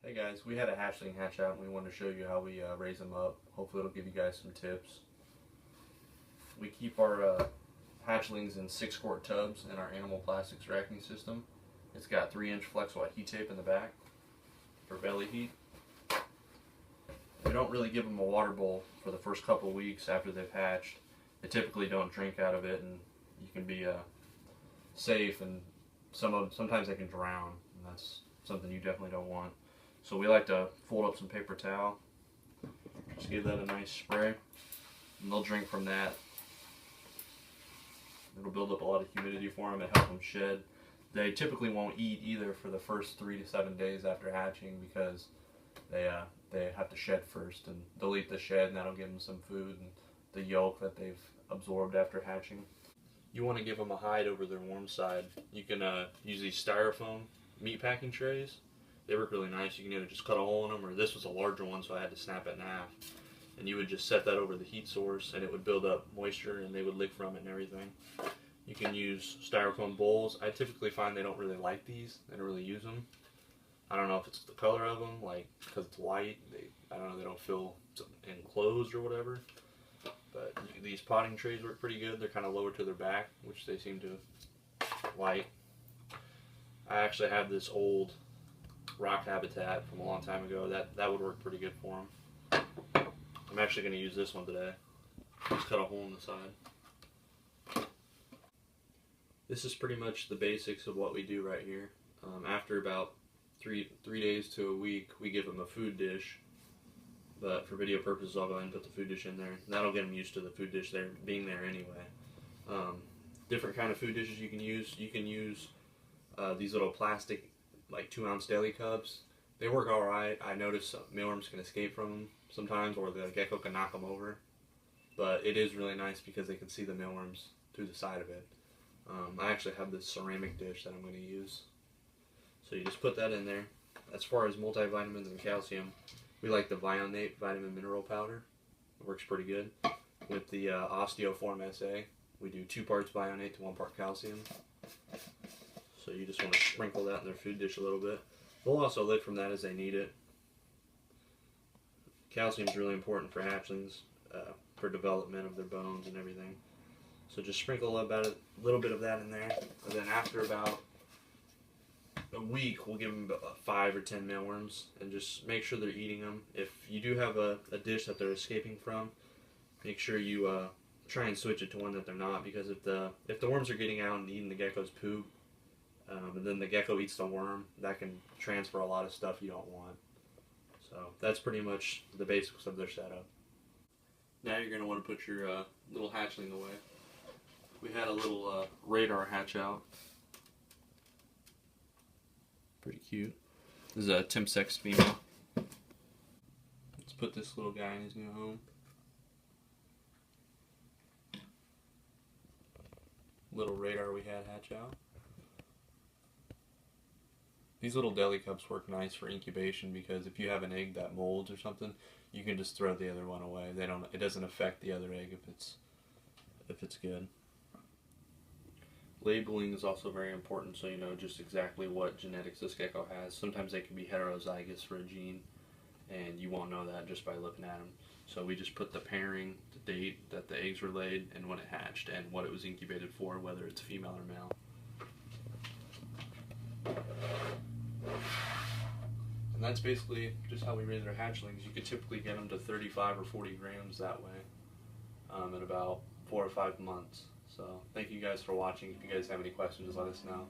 Hey guys, we had a hatchling hatch out and we wanted to show you how we raise them up. Hopefully it'll give you guys some tips. We keep our hatchlings in 6-quart tubs in our animal plastics racking system. It's got 3-inch flex-wide heat tape in the back for belly heat. We don't really give them a water bowl for the first couple of weeks after they've hatched. They typically don't drink out of it, and you can be safe, and sometimes they can drown, and that's something you definitely don't want. So we like to fold up some paper towel, just give that a nice spray, and they'll drink from that. It'll build up a lot of humidity for them and help them shed. They typically won't eat either for the first 3 to 7 days after hatching because they have to shed first, and they'll eat the shed, and that'll give them some food and the yolk that they've absorbed after hatching. You want to give them a hide over their warm side. You can use these styrofoam meat packing trays. They work really nice. You can either just cut a hole in them, or this was a larger one, so I had to snap it in half. And you would just set that over the heat source, and it would build up moisture, and they would lick from it and everything. You can use styrofoam bowls. I typically find they don't really like these. They don't really use them. I don't know if it's the color of them, like because it's white. I don't know. They don't feel enclosed or whatever. But these potting trays work pretty good. They're kind of lower to their back, which they seem to like. I actually have this old rock habitat from a long time ago. That would work pretty good for them. I'm actually going to use this one today. Just cut a hole in the side. This is pretty much the basics of what we do right here. After about three days to a week, we give them a food dish. But for video purposes, I'll go ahead and put the food dish in there. That'll get them used to the food dish there being there anyway. Different kind of food dishes you can use. You can use these little plastic, like 2-ounce deli cups. They work all right. I notice mealworms can escape from them sometimes, or the gecko can knock them over. But it is really nice because they can see the mealworms through the side of it. I actually have this ceramic dish that I'm going to use. So you just put that in there. As far as multivitamins and calcium, we like the Vionate vitamin mineral powder. It works pretty good. With the Osteoform SA, we do 2 parts Vionate to 1 part calcium. So you just want to sprinkle that in their food dish a little bit. They'll also lick from that as they need it. Calcium is really important for hatchlings, for development of their bones and everything. So just sprinkle a little bit of that in there, and then after about a week, we'll give them 5 or 10 mealworms, and just make sure they're eating them. If you do have a dish that they're escaping from, make sure you try and switch it to one that they're not, because if the worms are getting out and eating the gecko's poop, and then the gecko eats the worm, that can transfer a lot of stuff you don't want. So that's pretty much the basics of their setup. Now you're going to want to put your little hatchling away. We had a little radar hatch out. Pretty cute. This is a Timsex female. Let's put this little guy in his new home. Little radar we had hatch out. These little deli cups work nice for incubation because if you have an egg that molds or something, you can just throw the other one away. It doesn't affect the other egg if it's good. Labeling is also very important, so you know just exactly what genetics this gecko has. Sometimes they can be heterozygous for a gene, and you won't know that just by looking at them. So we just put the pairing, the date that the eggs were laid, and when it hatched, and what it was incubated for, whether it's female or male. And that's basically just how we raise our hatchlings. You could typically get them to 35 or 40 grams that way in about 4 or 5 months. So thank you guys for watching. If you guys have any questions, let us know.